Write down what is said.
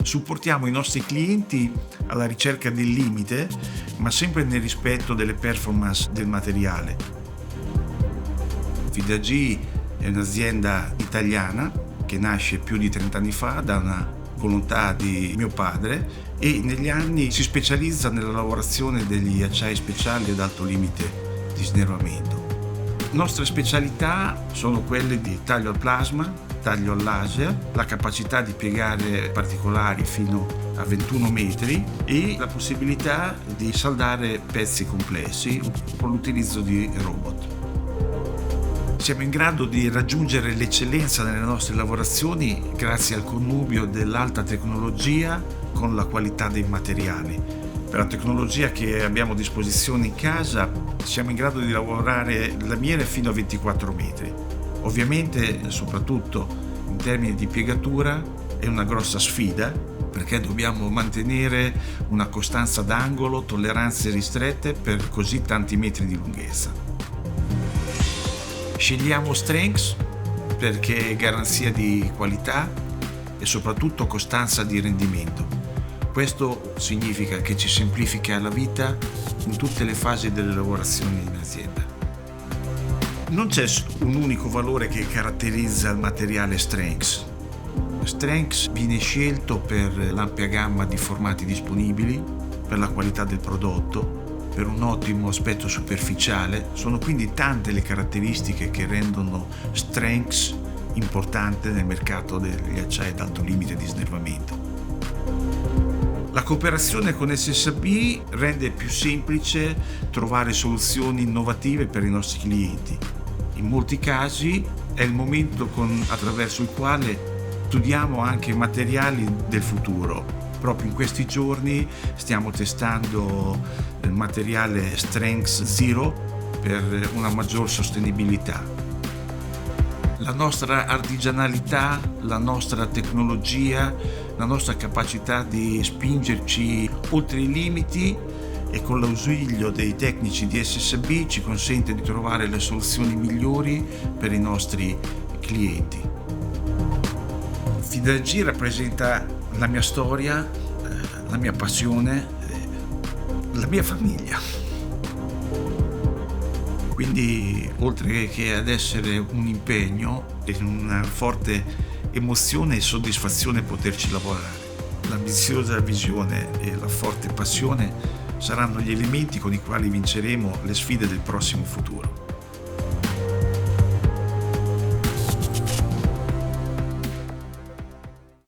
Supportiamo i nostri clienti alla ricerca del limite, ma sempre nel rispetto delle performance del materiale. FIDAG è un'azienda italiana che nasce più di 30 anni fa da una volontà di mio padre e negli anni si specializza nella lavorazione degli acciai speciali ad alto limite di snervamento. Nostre specialità sono quelle di taglio al plasma, taglio al laser, la capacità di piegare particolari fino a 21 metri e la possibilità di saldare pezzi complessi con l'utilizzo di robot. Siamo in grado di raggiungere l'eccellenza nelle nostre lavorazioni grazie al connubio dell'alta tecnologia con la qualità dei materiali. Per la tecnologia che abbiamo a disposizione in casa siamo in grado di lavorare lamiere fino a 24 metri. Ovviamente, soprattutto in termini di piegatura, è una grossa sfida perché dobbiamo mantenere una costanza d'angolo, tolleranze ristrette per così tanti metri di lunghezza. Scegliamo Strengths perché è garanzia di qualità e soprattutto costanza di rendimento. Questo significa che ci semplifica la vita in tutte le fasi delle lavorazioni in azienda. Non c'è un unico valore che caratterizza il materiale Strengths. Strengths viene scelto per l'ampia gamma di formati disponibili, per la qualità del prodotto, per un ottimo aspetto superficiale. Sono quindi tante le caratteristiche che rendono Strengths importante nel mercato degli acciai ad alto limite di snervamento. La cooperazione con SSAB rende più semplice trovare soluzioni innovative per i nostri clienti. In molti casi è il momento attraverso il quale studiamo anche materiali del futuro. Proprio in questi giorni stiamo testando il materiale Strengths Zero per una maggior sostenibilità. La nostra artigianalità, la nostra tecnologia, la nostra capacità di spingerci oltre i limiti e con l'ausilio dei tecnici di SSAB ci consente di trovare le soluzioni migliori per i nostri clienti. FIDAG rappresenta la mia storia, la mia passione, la mia famiglia. Quindi, oltre che ad essere un impegno, è una forte emozione e soddisfazione poterci lavorare. L'ambiziosa visione e la forte passione saranno gli elementi con i quali vinceremo le sfide del prossimo futuro.